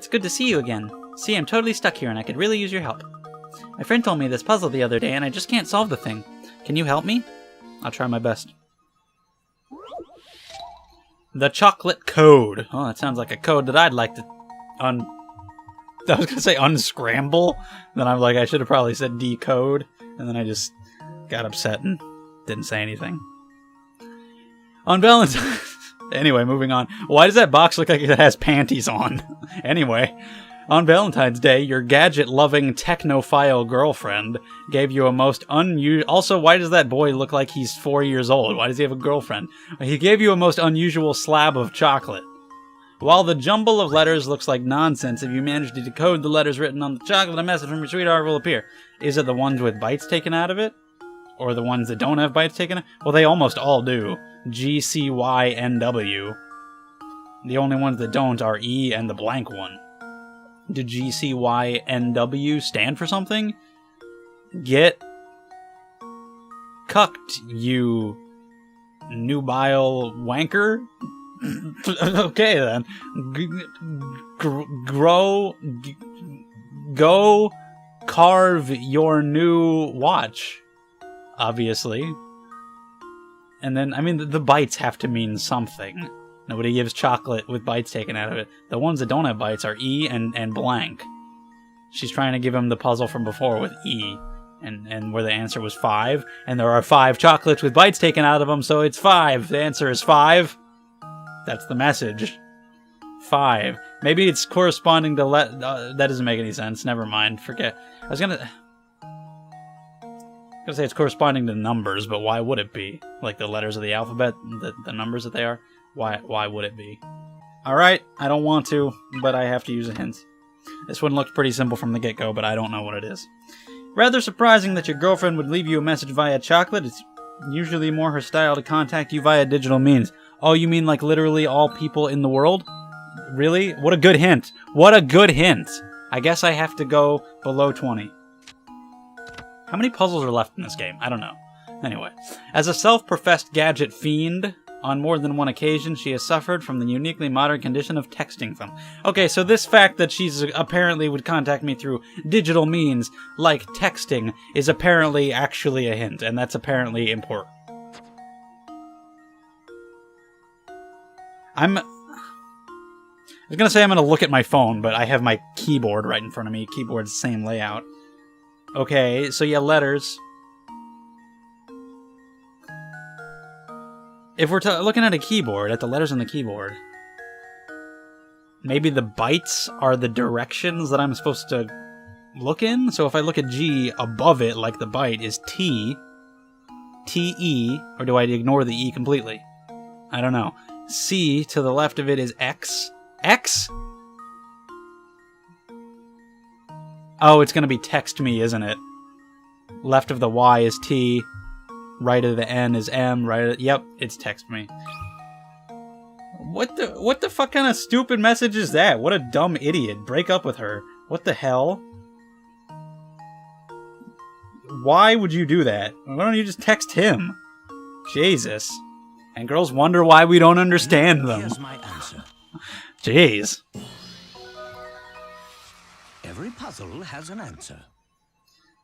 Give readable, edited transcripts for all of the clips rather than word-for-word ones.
It's good to see you again. See, I'm totally stuck here and I could really use your help. My friend told me this puzzle the other day and I just can't solve the thing. Can you help me? I'll try my best. The chocolate code. Oh, that sounds like a code that I'd like to I was going to say unscramble. Then I'm like, I should have probably said decode. And then I just got upset and didn't say anything. On Valentine's... Anyway, moving on. Why does that box look like it has panties on? Anyway, on Valentine's Day, your gadget-loving technophile girlfriend gave you a most unusual... Also, why does that boy look like he's 4 years old? Why does he have a girlfriend? He gave you a most unusual slab of chocolate. While the jumble of letters looks like nonsense, if you manage to decode the letters written on the chocolate, a message from your sweetheart will appear. Is it the ones with bites taken out of it? Or the ones that don't have bites taken out? Well, they almost all do. GCYNW. The only ones that don't are E and the blank one. Do GCYNW stand for something? Get cucked, you nubile wanker? Okay then. Go carve your new watch. Obviously. And then, I mean, the bites have to mean something. Nobody gives chocolate with bites taken out of it. The ones that don't have bites are E and blank. She's trying to give him the puzzle from before with E. And where the answer was 5. And there are 5 chocolates with bites taken out of them, so it's 5. The answer is 5. That's the message. 5. Maybe it's corresponding to... that doesn't make any sense. Never mind. Forget. I was gonna say it's corresponding to numbers, but why would it be? Like the letters of the alphabet, the numbers that they are? Why would it be? Alright, I don't want to, but I have to use a hint. This one looked pretty simple from the get-go, but I don't know what it is. Rather surprising that your girlfriend would leave you a message via chocolate. It's usually more her style to contact you via digital means. Oh, you mean like literally all people in the world? Really? What a good hint. What a good hint. I guess I have to go below 20. How many puzzles are left in this game? I don't know. Anyway, as a self-professed gadget fiend, on more than one occasion, she has suffered from the uniquely modern condition of texting them. Okay, so this fact that she's apparently would contact me through digital means, like texting, is apparently actually a hint, and that's apparently important. I was gonna say I'm gonna look at my phone, but I have my keyboard right in front of me. Keyboard's the same layout. Okay, so yeah, letters. If we're looking at a keyboard, at the letters on the keyboard, maybe the bytes are the directions that I'm supposed to look in? So if I look at G, above it, like the byte, is T, T-E, or do I ignore the E completely? I don't know. C, to the left of it, is X. X? Oh, it's going to be text me, isn't it? Left of the Y is T. Right of the N is M. Right of yep, it's text me. What the fuck kind of stupid message is that? What a dumb idiot. Break up with her. What the hell? Why would you do that? Why don't you just text him? Jesus. And girls wonder why we don't understand them. Here's my answer. Jeez. Every puzzle has an answer.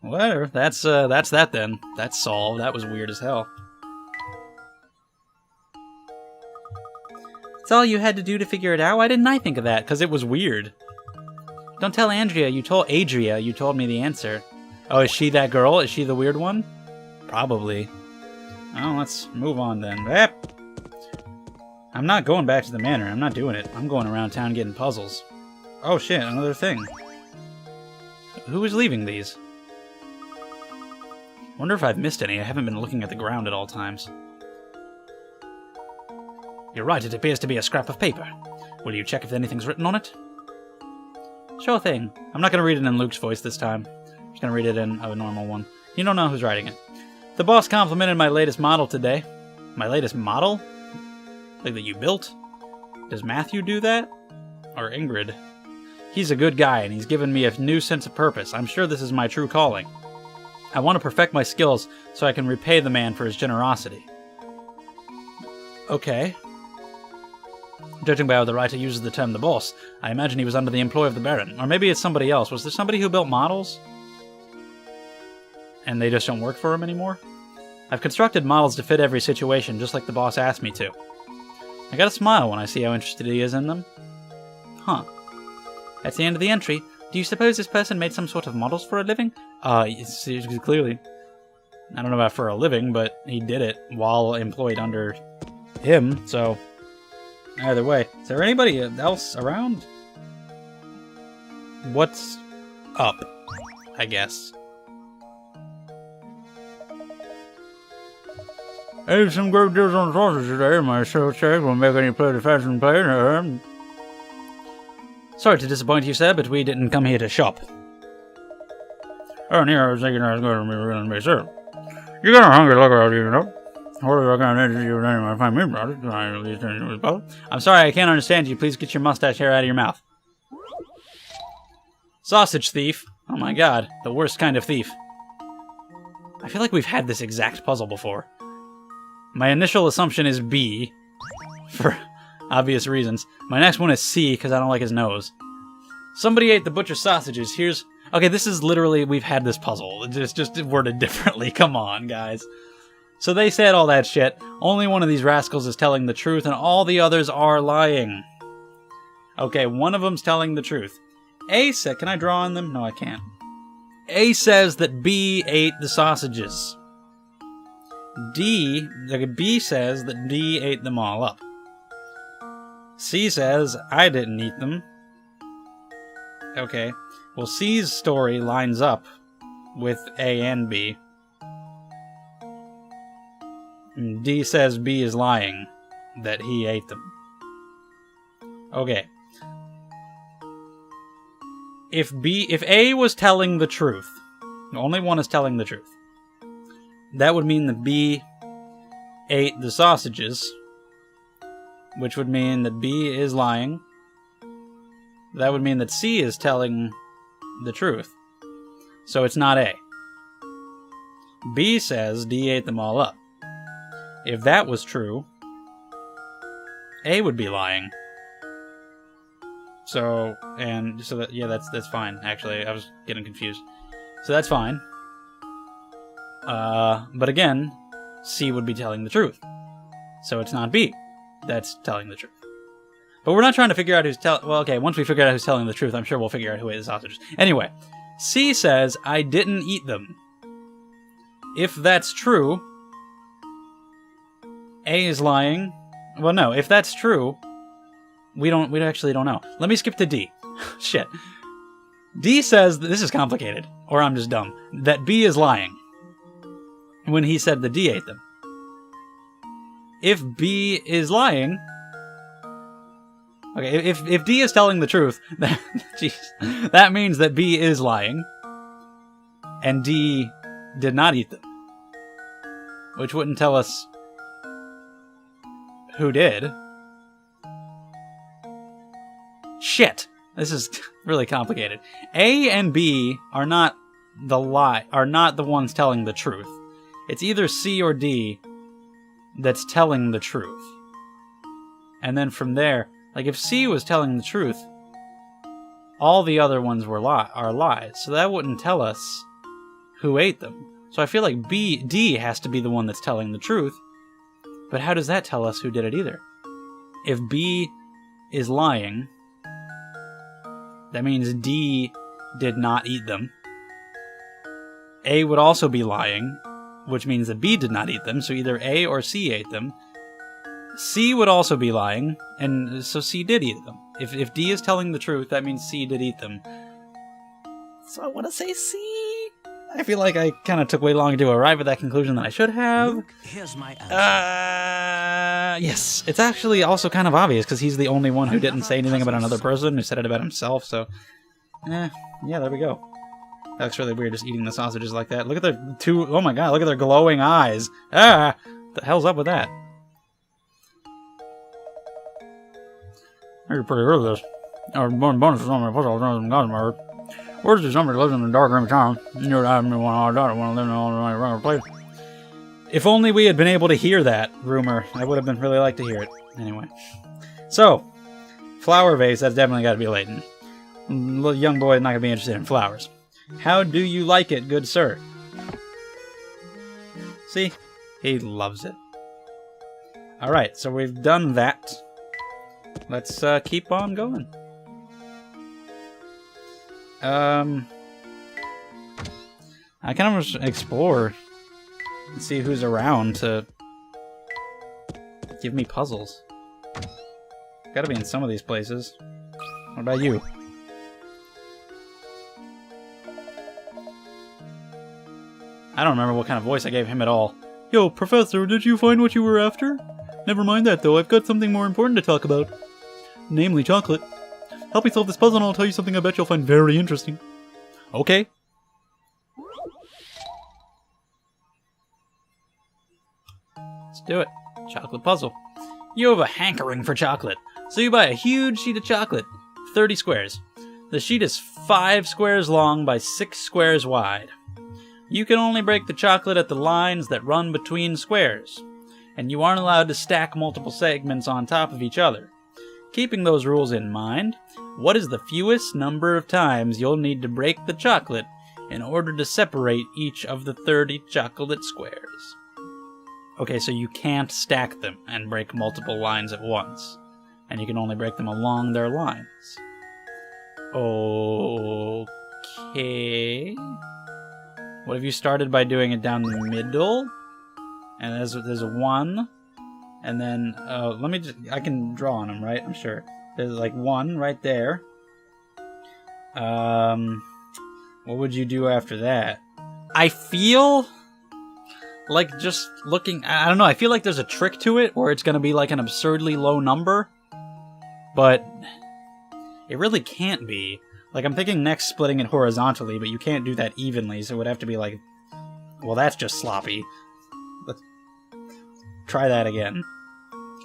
Whatever. That's that then. That's solved. That was weird as hell. That's all you had to do to figure it out? Why didn't I think of that? Because it was weird. Don't tell Andrea. You told Adria. You told me the answer. Oh, is she that girl? Is she the weird one? Probably. Oh, let's move on then. I'm not going back to the manor. I'm not doing it. I'm going around town getting puzzles. Oh shit, another thing. Who is leaving these? Wonder if I've missed any. I haven't been looking at the ground at all times. You're right, it appears to be a scrap of paper. Will you check if anything's written on it? Sure thing. I'm not going to read it in Luke's voice this time. I'm just going to read it in a normal one. You don't know who's writing it. The boss complimented my latest model today. My latest model? Like that you built? Does Matthew do that? Or Ingrid? He's a good guy, and he's given me a new sense of purpose. I'm sure this is my true calling. I want to perfect my skills so I can repay the man for his generosity. Okay. Judging by how the writer uses the term the boss, I imagine he was under the employ of the Baron. Or maybe it's somebody else. Was there somebody who built models? And they just don't work for him anymore? I've constructed models to fit every situation, just like the boss asked me to. I gotta smile when I see how interested he is in them. Huh. That's the end of the entry. Do you suppose this person made some sort of models for a living? Clearly. I don't know about for a living, but he did it while employed under him, so... Either way. Is there anybody else around? What's up, I guess? I have some great deals on sausage today. My sales check will make any play to fashion play. Sorry to disappoint you, sir, but we didn't come here to shop. Oh, yeah, I was thinking I was going to be really nice, sir. You got a hungry look out, you know. I'm sorry, I can't understand you. Please get your mustache hair out of your mouth. Sausage thief. Oh my god, the worst kind of thief. I feel like we've had this exact puzzle before. My initial assumption is B, for obvious reasons. My next one is C, because I don't like his nose. Somebody ate the butcher's sausages. Here's... Okay, this is literally... We've had this puzzle. It's just worded differently. Come on, guys. So they said all that shit. Only one of these rascals is telling the truth, and all the others are lying. Okay, one of them's telling the truth. A said... Can I draw on them? No, I can't. A says that B ate the sausages. B says that D ate them all up. C says, I didn't eat them. Okay. Well, C's story lines up with A and B. And D says B is lying, that he ate them. Okay. If A was telling the truth, only one is telling the truth, that would mean that B ate the sausages, which would mean that B is lying. That would mean that C is telling the truth. So it's not A. B says D ate them all up. If that was true, A would be lying. So that's fine. Actually, I was getting confused. So that's fine. But again, C would be telling the truth. So it's not B that's telling the truth. But we're not trying to figure out who's telling... Well, okay, once we figure out who's telling the truth, I'm sure we'll figure out who ate the sausages. Anyway, C says, I didn't eat them. If that's true, A is lying. Well, no, if that's true, we actually don't know. Let me skip to D. Shit. D says, this is complicated, or I'm just dumb, that B is lying when he said that D ate them. If B is lying... Okay, if D is telling the truth, that means that B is lying, and D did not eat them. Which wouldn't tell us who did. Shit! This is really complicated. A and B are not the ones telling the truth. It's either C or D that's telling the truth. And then from there... Like, if C was telling the truth, all the other ones are lies. So that wouldn't tell us who ate them. So I feel like D has to be the one that's telling the truth. But how does that tell us who did it either? If B is lying, that means D did not eat them. A would also be lying, which means that B did not eat them. So either A or C ate them. C would also be lying, and so C did eat them. If D is telling the truth, that means C did eat them. So I want to say C. I feel like I kind of took way longer to arrive at that conclusion than I should have. Luke, here's my answer. Yes. It's actually also kind of obvious, because he's the only one who didn't say anything about another person, who said it about himself, so... yeah, there we go. That looks really weird, just eating the sausages like that. Look at their oh my god, look at their glowing eyes. What the hell's up with that? You're pretty good at this. Our bonus is on my puzzle. Where's the somebody lives in the dark room of town? You would have me one all daughter, want to live in all my regular place. If only we had been able to hear that rumor. I would have been really like to hear it. Anyway. So, Flower vase, that's definitely got to be Layton. Little young boy is not going to be interested in flowers. How do you like it, good sir? See? He loves it. Alright, so we've done that. Let's keep on going. I kind of want to explore and see who's around to give me puzzles. Gotta be in some of these places. What about you? I don't remember what kind of voice I gave him at all. Yo, Professor, did you find what you were after? Never mind that, though. I've got something more important to talk about. Namely, chocolate. Help me solve this puzzle and I'll tell you something I bet you'll find very interesting. Okay. Let's do it. Chocolate puzzle. You have a hankering for chocolate, so you buy a huge sheet of chocolate, 30 squares. The sheet is 5 squares long by 6 squares wide. You can only break the chocolate at the lines that run between squares, and you aren't allowed to stack multiple segments on top of each other. Keeping those rules in mind, what is the fewest number of times you'll need to break the chocolate in order to separate each of the 30 chocolate squares? Okay, so you can't stack them and break multiple lines at once, and you can only break them along their lines. Okay. What if you started by doing it down the middle? And there's a 1, and then let me just, I can draw on them, right? I'm sure. There's like 1 right there. What would you do after that? I feel like just looking, I don't know, I feel like there's a trick to it where it's going to be like an absurdly low number, but it really can't be. Like, I'm thinking next splitting it horizontally, but you can't do that evenly, so it would have to be like, well, that's just sloppy. Let's try that again.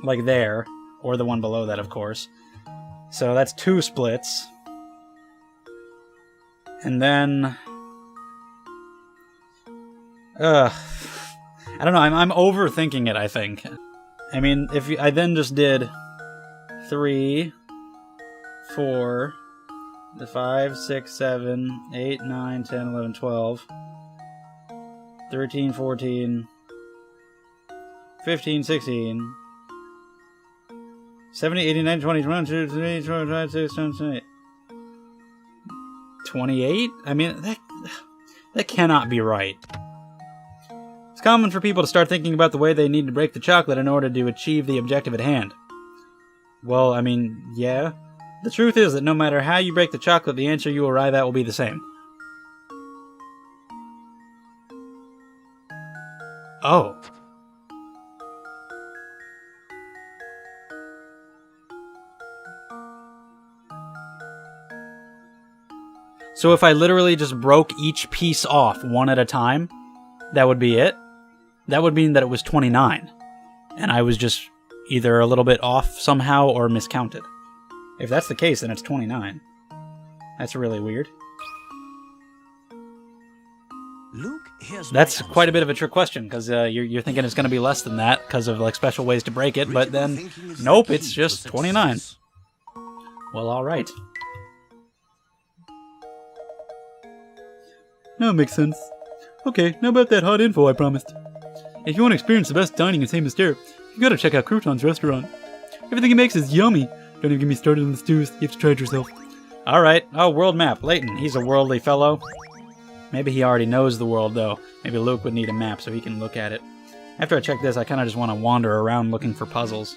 Like there, or the one below that, of course. So that's 2 splits. And then I don't know, I'm overthinking it, I think. I mean, if I then just did 3, 4, 5, 6, 7, 8, 9, 10, 11, 12, 13, 14, 15, 16, 17, 18, 19, 20, 21, 22, 23, 24, 25, 26, 27, 28. 28? I mean, that cannot be right. It's common for people to start thinking about the way they need to break the chocolate in order to achieve the objective at hand. Well, I mean, yeah. The truth is that no matter how you break the chocolate, the answer you arrive at will be the same. Oh. So if I literally just broke each piece off one at a time, that would be it? That would mean that it was 29. And I was just either a little bit off somehow or miscounted. If that's the case, then it's 29. That's really weird. Luke, here's That's my answer. quite a bit of a trick question, because you're thinking it's going to be less than that because of like special ways to break it, but then, nope, it's just 29. Well, alright. Now it makes sense. Okay, now about that hot info I promised. If you want to experience the best dining in Saint Mystere, you gotta check out Crouton's restaurant. Everything he makes is yummy. Don't even get me started on the stews. You have to try it yourself. Alright. Oh, world map. Layton, he's a worldly fellow. Maybe he already knows the world, though. Maybe Luke would need a map so he can look at it. After I check this, I kind of just want to wander around looking for puzzles.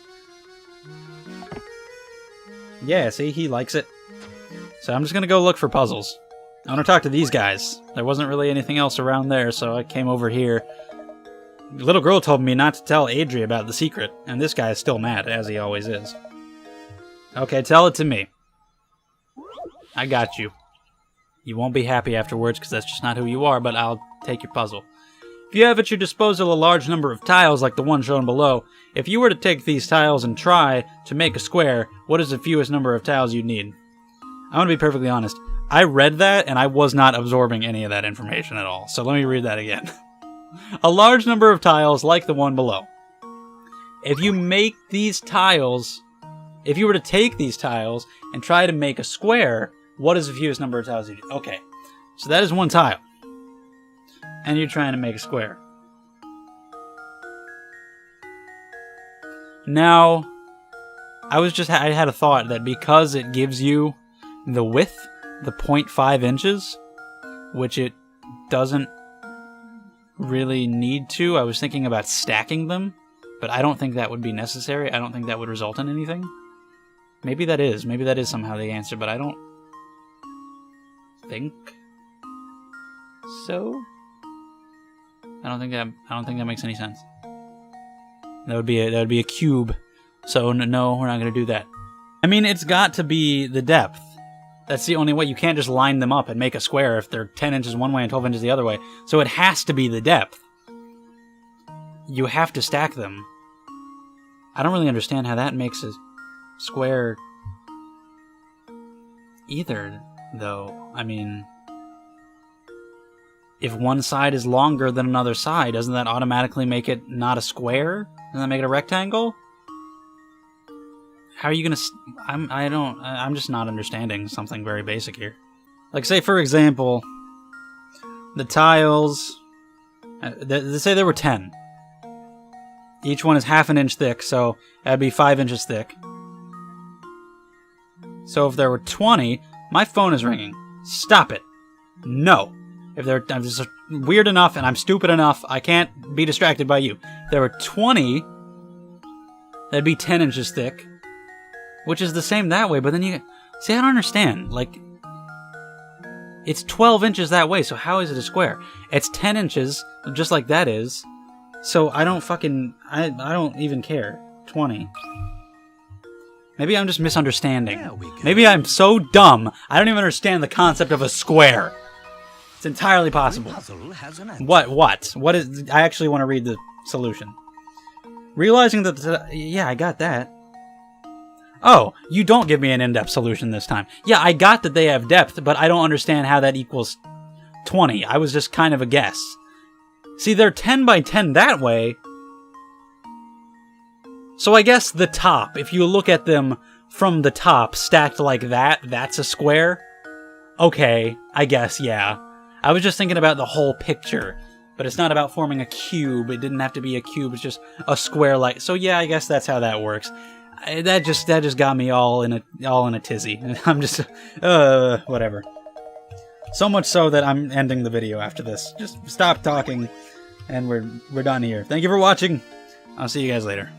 Yeah, see? He likes it. So I'm just going to go look for puzzles. I want to talk to these guys. There wasn't really anything else around there, so I came over here. The little girl told me not to tell Adri about the secret, and this guy is still mad, as he always is. Okay, tell it to me. I got you. You won't be happy afterwards, because that's just not who you are, but I'll take your puzzle. If you have at your disposal a large number of tiles like the one shown below, if you were to take these tiles and try to make a square, what is the fewest number of tiles you'd need? I want to be perfectly honest. I read that, and I was not absorbing any of that information at all, so let me read that again. A large number of tiles like the one below. If you make these tiles If you were to take these tiles and try to make a square, what is the fewest number of tiles you do? Okay, so that is one tile. And you're trying to make a square. Now, I had a thought that because it gives you the width, the 0.5 inches, which it doesn't really need to, I was thinking about stacking them, but I don't think that would be necessary. I don't think that would result in anything. Maybe that is somehow the answer, but I don't think so. I don't think that makes any sense. That would be a cube. So no, we're not going to do that. I mean, it's got to be the depth. That's the only way. You can't just line them up and make a square if they're 10 inches one way and 12 inches the other way. So it has to be the depth. You have to stack them. I don't really understand how that makes a square either, though. I mean, if one side is longer than another side, doesn't that automatically make it not a square? Doesn't that make it a rectangle? How are you gonna... I'm just not understanding something very basic here. Like, say, for example, the tiles... Let's say there were 10. Each one is half an inch thick, so that'd be 5 inches thick. So if there were 20, my phone is ringing. Stop it. No. I'm just weird enough and I'm stupid enough, I can't be distracted by you. If there were 20, that'd be 10 inches thick. Which is the same that way, but then you... See, I don't understand. Like, it's 12 inches that way, so how is it a square? It's 10 inches, just like that is. So I don't fucking... I don't even care. 20. Maybe I'm just misunderstanding. Maybe I'm so dumb, I don't even understand the concept of a square. It's entirely possible. What is... I actually want to read the solution. Realizing that... yeah, I got that. Oh, you don't give me an in-depth solution this time. Yeah, I got that they have depth, but I don't understand how that equals 20. I was just kind of a guess. See, they're 10 by 10 that way. So I guess the top, if you look at them from the top, stacked like that, that's a square? Okay, I guess, yeah. I was just thinking about the whole picture. But it's not about forming a cube. It didn't have to be a cube, it's just a square like... So yeah, I guess that's how that works. That just got me all in a tizzy. I'm just whatever. So much so that I'm ending the video after this. Just stop talking, and we're done here. Thank you for watching. I'll see you guys later.